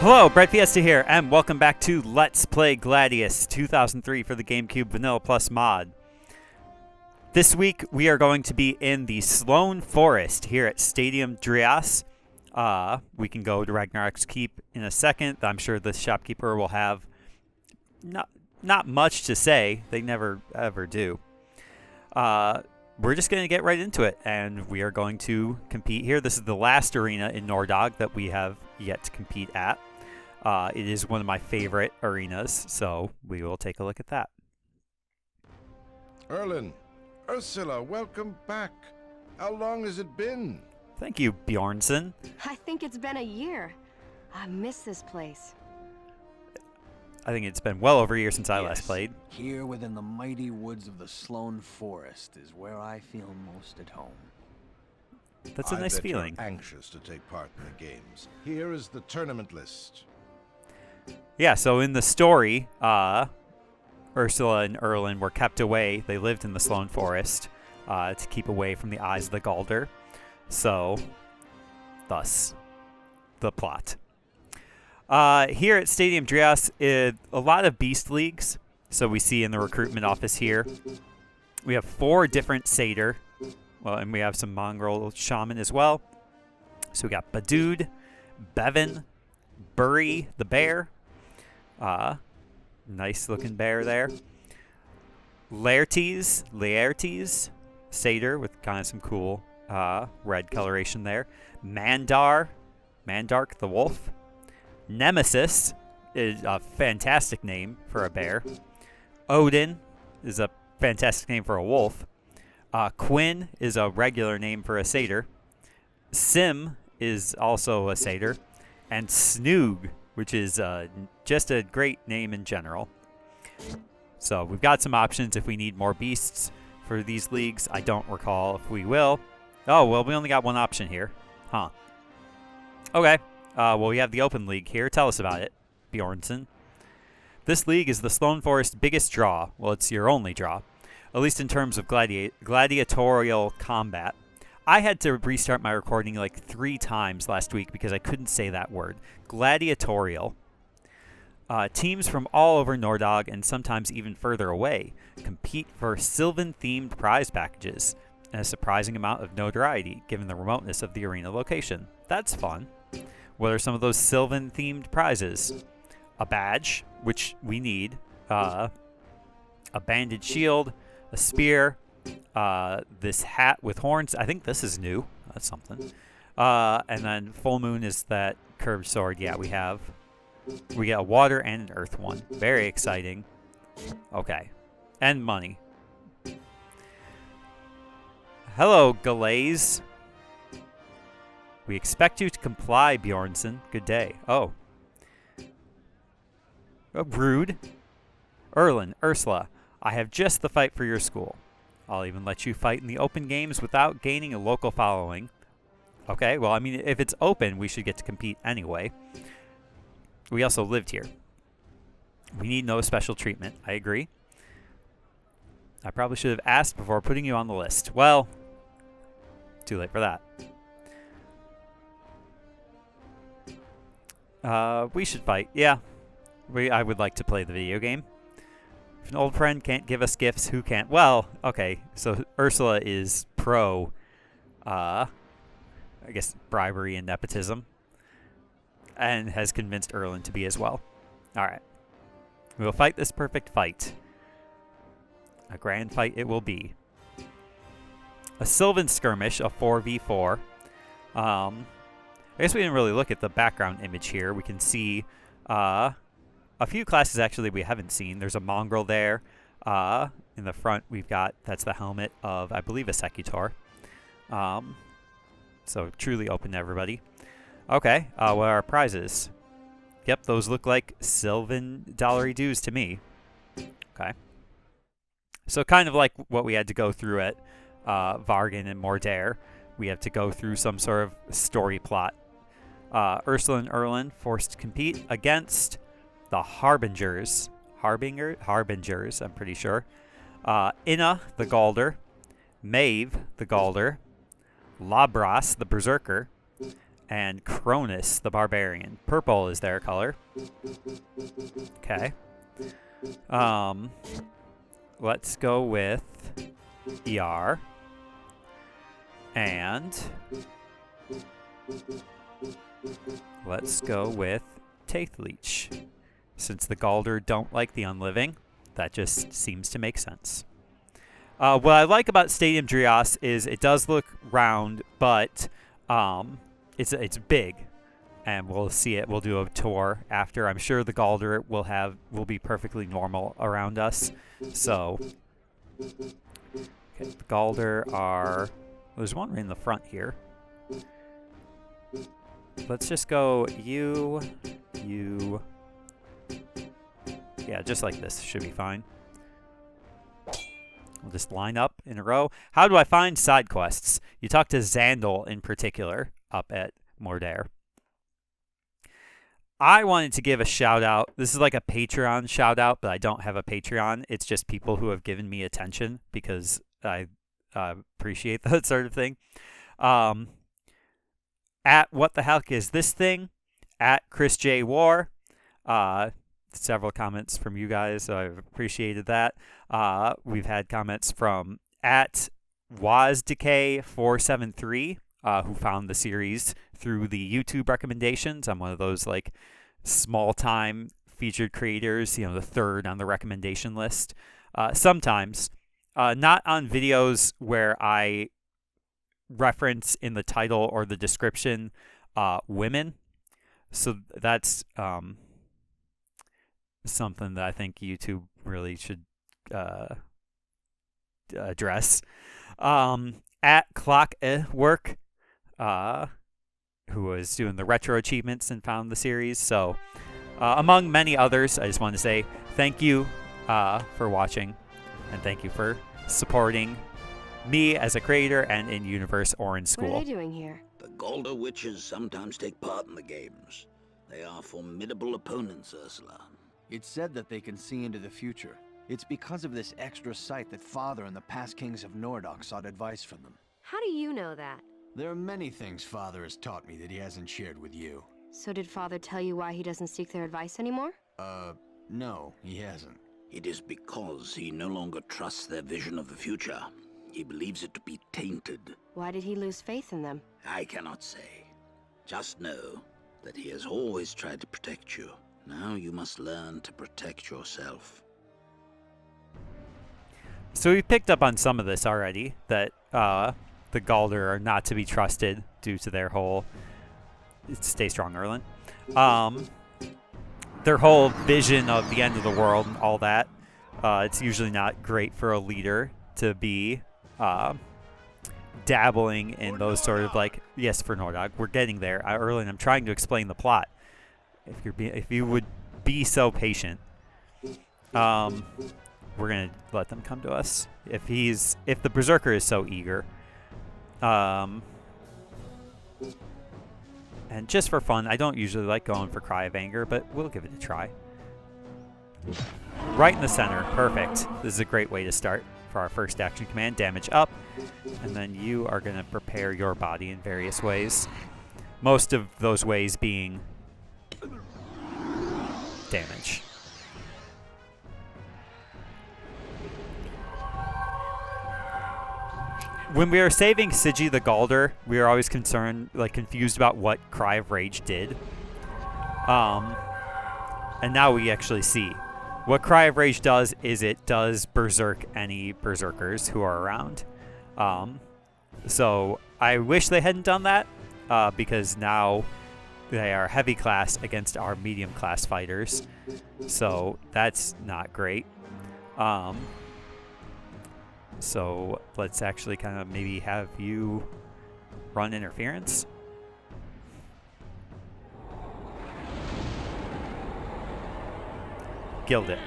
Hello, breadfiesta here, and welcome back to Let's Play Gladius 2003 for the GameCube Vanilla Plus mod. This week, we are going to be in the Sloan Forest here at Stadium Drias. We can go to Ragnarok's Keep in a second. I'm sure the shopkeeper will have not much to say. They never, ever do. We're just going to get right into it, and we are going to compete here. This is the last arena in Nordog that we have yet to compete at. It is one of my favorite arenas, so we will take a look at that. Erlen, Ursula, welcome back. How long has it been? Thank you, Bjornsson. I think it's been a year. I miss this place. I think it's been well over a year since I last played. Here within the mighty woods of the Sloan Forest is where I feel most at home. That's a nice feeling. You're anxious to take part in the games. Here is the tournament list. Yeah, so in the story, Ursula and Erlen were kept away. They lived in the Sloan Forest to keep away from the eyes of the Galdr. So, thus, the plot. Here at Stadium Drias, a lot of beast leagues. So we see in the recruitment office here, we have 4 different satyr. Well, and we have some mongrel shaman as well. So we got Badood, Bevan, Burry the bear. Nice looking bear there. Laertes, satyr with kind of some cool red coloration there. Mandark the wolf. Nemesis is a fantastic name for a bear. Odin is a fantastic name for a wolf. Quinn is a regular name for a satyr. Sim is also a satyr. And Snoog, which is just a great name in general. So we've got some options if we need more beasts for these leagues. I don't recall if we will. Oh, well, we only got one option here. Huh. Okay. Well, we have the open league here. Tell us about it, Bjornsson. This league is the Sloan Forest biggest draw. Well, it's your only draw, at least in terms of gladiatorial combat. I had to restart my recording like 3 times last week because I couldn't say that word. Gladiatorial. Teams from all over Nordog and sometimes even further away compete for Sylvan-themed prize packages and a surprising amount of notoriety given the remoteness of the arena location. That's fun. What are some of those Sylvan-themed prizes? A badge, which we need, a banded shield, a spear, this hat with horns. I think this is new. That's something. And then full moon is that curved sword. Yeah, we get a water and an earth one. Very exciting. Okay. And money. Hello, Galdr. We expect you to comply, Bjornsson. Good day. Oh. Rude. Erlen, Ursula, I have just the fight for your school. I'll even let you fight in the open games without gaining a local following. Okay, well, I mean, if it's open, we should get to compete anyway. We also lived here. We need no special treatment. I agree. I probably should have asked before putting you on the list. Well, too late for that. We should fight. Yeah. I would like to play the video game. If an old friend can't give us gifts, who can't? Well, okay. So Ursula is pro, I guess, bribery and nepotism. And has convinced Erlen to be as well. Alright. We will fight this perfect fight. A grand fight it will be. A Sylvan skirmish, a 4v4. I guess we didn't really look at the background image here. We can see a few classes actually we haven't seen. There's a mongrel there. In the front we've got, that's the helmet of, I believe, a Satyr. So truly open to everybody. Okay, what are our prizes? Yep, those look like Sylvan dollary dues to me. Okay. So kind of like what we had to go through at Vargan and Mordair. We have to go through some sort of story plot. Ursula and Erlen forced to compete against the Harbingers. Harbingers, I'm pretty sure. Inna, the Galdr. Maeve, the Galdr. Labras, the Berserker. and Cronus, the barbarian. Purple is their color. Okay. Let's go with ER. And let's go with Taithleech. Since the Galdr don't like the unliving, that just seems to make sense. What I like about Stadium Drios is it does look round, but it's big, and we'll see it. We'll do a tour after. I'm sure the Galdr will be perfectly normal around us. So, okay, the Galdr are. There's one right in the front here. Let's just go you. Yeah, just like this should be fine. We'll just line up in a row. How do I find side quests? You talk to Xandal in particular up at Mordair. I wanted to give a shout out. This is like a Patreon shout out, but I don't have a Patreon. It's just people who have given me attention because I appreciate that sort of thing. At What the Heck Is This Thing? At Chris J. War. Several comments from you guys, so I've appreciated that. We've had comments from at WazDecay473, who found the series through the YouTube recommendations. I'm one of those like small-time featured creators, the third on the recommendation list. Sometimes, not on videos where I reference in the title or the description women. So that's something that I think YouTube really should address. At Clockwork, who was doing the retro achievements and found the series. So, among many others, I just want to say thank you for watching, and thank you for supporting me as a creator and in Universe or in school. What are they doing here? The Galdr witches sometimes take part in the games. They are formidable opponents, Ursula. It's said that they can see into the future. It's because of this extra sight that Father and the past kings of Nordok sought advice from them. How do you know that? There are many things Father has taught me that he hasn't shared with you. So did Father tell you why he doesn't seek their advice anymore? No, he hasn't. It is because he no longer trusts their vision of the future. He believes it to be tainted. Why did he lose faith in them? I cannot say. Just know that he has always tried to protect you. Now you must learn to protect yourself. So we picked up on some of this already, that the Galdr are not to be trusted due to their whole... Stay strong, Erlen. Their whole vision of the end of the world and all that. It's usually not great for a leader to be dabbling in those sort of like... Yes, for Nordog. We're getting there. Erlen, I'm trying to explain the plot. If you would be so patient, we're gonna let them come to us. If the Berserker is so eager, and just for fun, I don't usually like going for Cry of Anger, but we'll give it a try. Right in the center, perfect. This is a great way to start for our first action command. Damage up, and then you are gonna prepare your body in various ways. Most of those ways being damage. When we are saving Sigi the Galdr, we are always confused about what Cry of Rage did. And now we actually see. What Cry of Rage does is it does berserk any berserkers who are around. So I wish they hadn't done that, because now they are heavy class against our medium class fighters. So that's not great. So let's actually kind of maybe have you run interference. Killed it.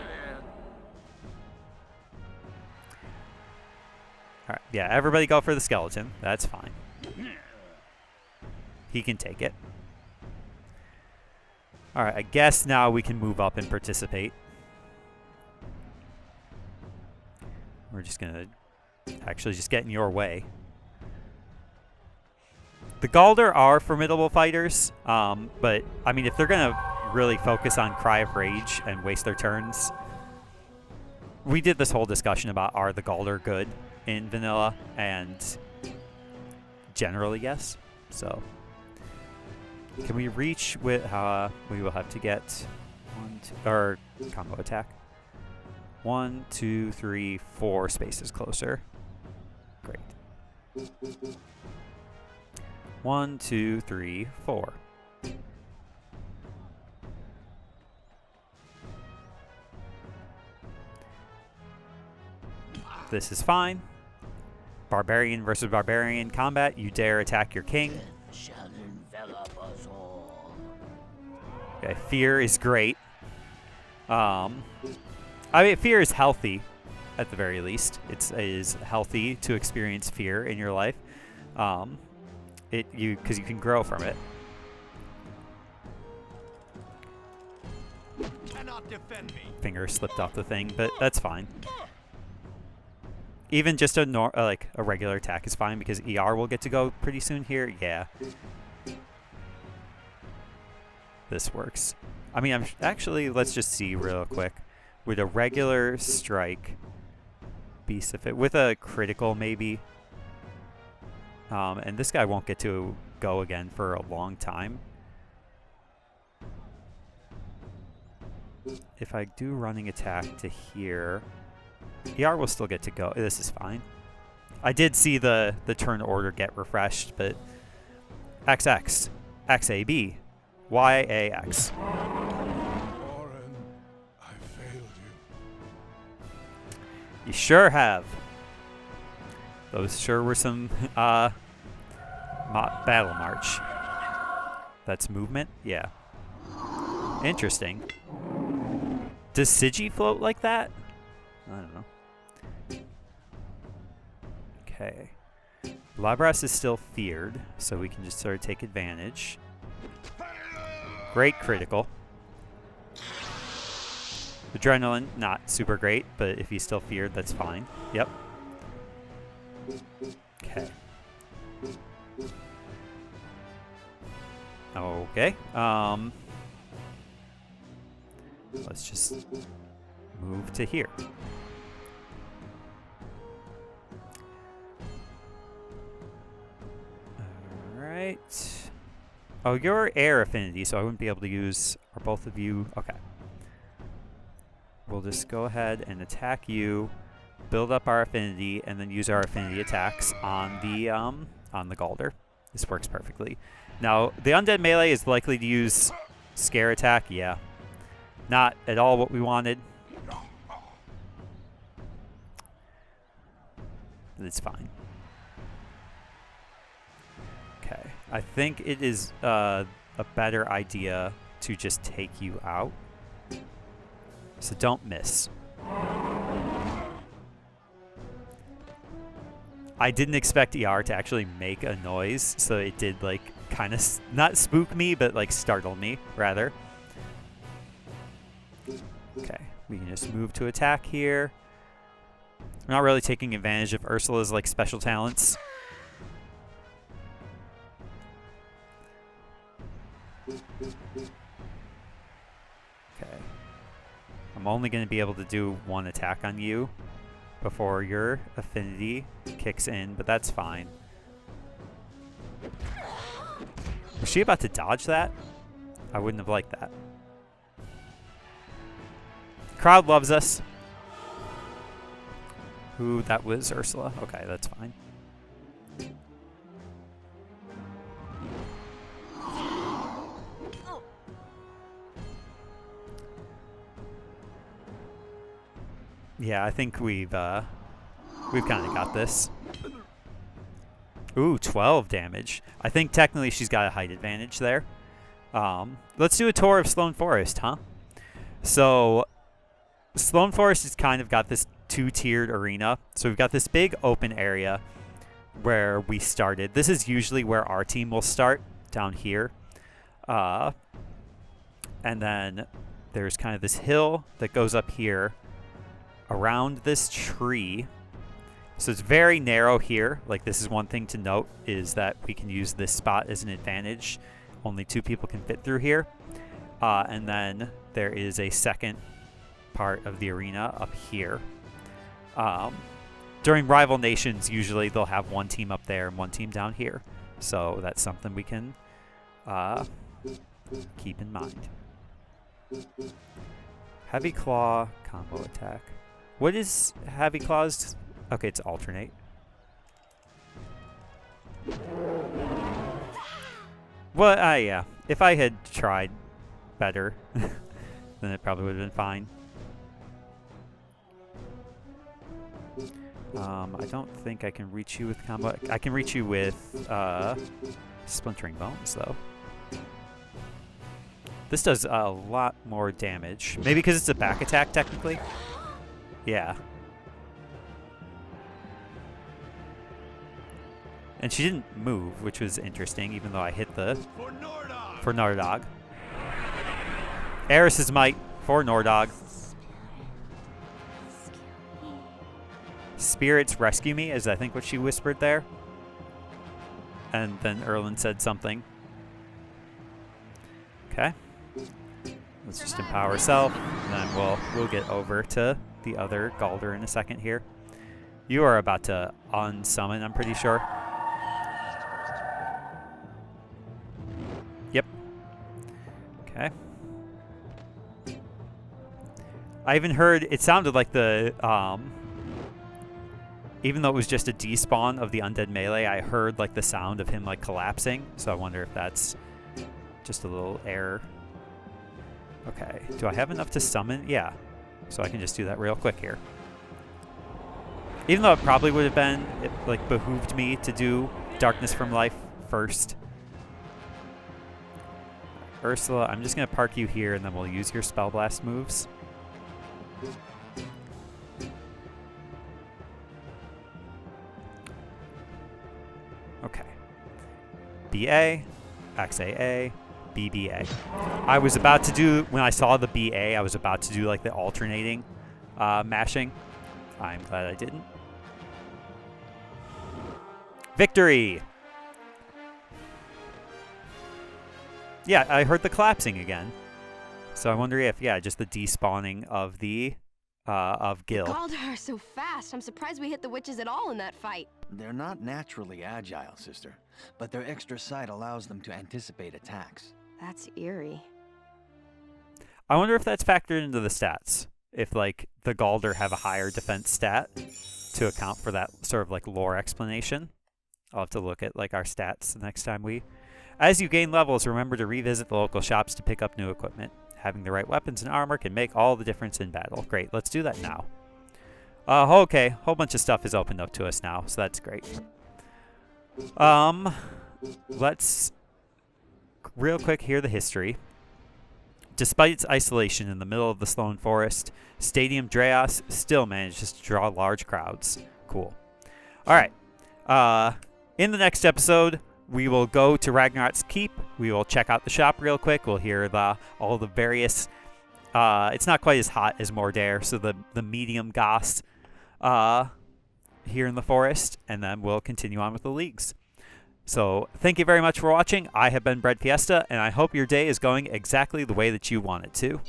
Alright, yeah, everybody go for the skeleton. That's fine. He can take it. Alright, I guess now we can move up and participate. We're just gonna actually just get in your way. The Galdr are formidable fighters, but I mean, if they're gonna really focus on Cry of Rage and waste their turns, we did this whole discussion about are the Galdr good in vanilla, and generally yes. So can we reach with? We will have to get or combo attack. 1, 2, 3, 4 spaces closer. Great. 1, 2, 3, 4. This is fine. Barbarian versus barbarian combat. You dare attack your king. Okay, fear is great. I mean, fear is healthy, at the very least. It is healthy to experience fear in your life. Because you can grow from it. Cannot defend me. Finger slipped off the thing, but that's fine. Even just a regular attack is fine because ER will get to go pretty soon here. Yeah. This works. I mean, actually, let's just see real quick. Would a regular strike be sufficient? With a critical, maybe. And this guy won't get to go again for a long time. If I do running attack to here, ER will still get to go. This is fine. I did see the turn order get refreshed, but XX, XAB, YAX. Oren, I failed you. You sure have. Those sure were some battle march. That's movement? Yeah. Interesting. Does Sigi float like that? I don't know. Okay. Labras is still feared, so we can just sort of take advantage. Great critical. Adrenaline, not super great, but if he's still feared, that's fine. Yep. Okay. Okay. Let's just move to here. Alright. Oh, you're air affinity, so I wouldn't be able to use... Are both of you... Okay. We'll just go ahead and attack you, build up our affinity, and then use our affinity attacks on the Galdr. This works perfectly. Now, the undead melee is likely to use scare attack. Yeah. Not at all what we wanted. But it's fine. Okay. I think it is a better idea to just take you out. So don't miss. I didn't expect ER to actually make a noise, so it did, like, kind of not spook me, but, like, startle me, rather. Okay, we can just move to attack here. We're not really taking advantage of Ursula's, like, special talents. Okay. I'm only going to be able to do one attack on you before your affinity kicks in, but that's fine. Was she about to dodge that? I wouldn't have liked that. Crowd loves us. Ooh, that was Ursula. Okay, that's fine. Yeah, I think we've kind of got this. Ooh, 12 damage. I think technically she's got a height advantage there. Let's do a tour of Sloan Forest, huh? So, Sloan Forest has kind of got this two-tiered arena. So we've got this big open area where we started. This is usually where our team will start, down here. And then there's kind of this hill that goes up here around this tree. So it's very narrow here. Like, this is one thing to note, is that we can use this spot as an advantage. Only 2 people can fit through here. And then there is a second part of the arena up here. During Rival Nations, usually they'll have one team up there and one team down here. So that's something we can keep in mind. Heavy Claw combo attack. What is Heavy Claws? Okay, it's alternate. Well, yeah. If I had tried better, then it probably would have been fine. I don't think I can reach you with combo. I can reach you with Splintering Bones, though. This does a lot more damage. Maybe because it's a back attack, technically? Yeah. And she didn't move, which was interesting, even though I hit the... For Nordog. Eris's Might for Nordog. Spirits rescue me, is I think what she whispered there. And then Erlen said something. Okay. Let's just empower self, and then we'll get over to the other Galdr in a second here. You are about to unsummon, I'm pretty sure. Yep. Okay. I even heard, it sounded like the, even though it was just a despawn of the undead melee, I heard like the sound of him like collapsing. So I wonder if that's just a little error. Okay, do I have enough to summon? Yeah, so I can just do that real quick here. Even though it probably would have been, it like behooved me to do Darkness from Life first. Ursula, I'm just gonna park you here and then we'll use your Spell Blast moves. Okay. BA, XAA, BBA. I was about to do, when I saw the BA, I was about to do like the alternating mashing. I'm glad I didn't. Victory! Yeah, I heard the collapsing again. So I wonder if, yeah, just the despawning of the, of Gil. Galdr are so fast. I'm surprised we hit the witches at all in that fight. They're not naturally agile, sister, but their extra sight allows them to anticipate attacks. That's eerie. I wonder if that's factored into the stats. If, like, the Galdr have a higher defense stat to account for that sort of, like, lore explanation. I'll have to look at, like, our stats the next time we... As you gain levels, remember to revisit the local shops to pick up new equipment. Having the right weapons and armor can make all the difference in battle. Great, let's do that now. Okay, a whole bunch of stuff is opened up to us now, so that's great. Let's real quick hear the history. Despite its isolation in the middle of the Sloan Forest, Stadium Dreos still manages to draw large crowds. Cool. All right. In the next episode, we will go to Ragnarok's Keep. We will check out the shop real quick. We'll hear all the various... it's not quite as hot as Mordare, so the medium goss here in the forest, and then we'll continue on with the leagues. So thank you very much for watching. I have been breadfiesta, and I hope your day is going exactly the way that you want it to.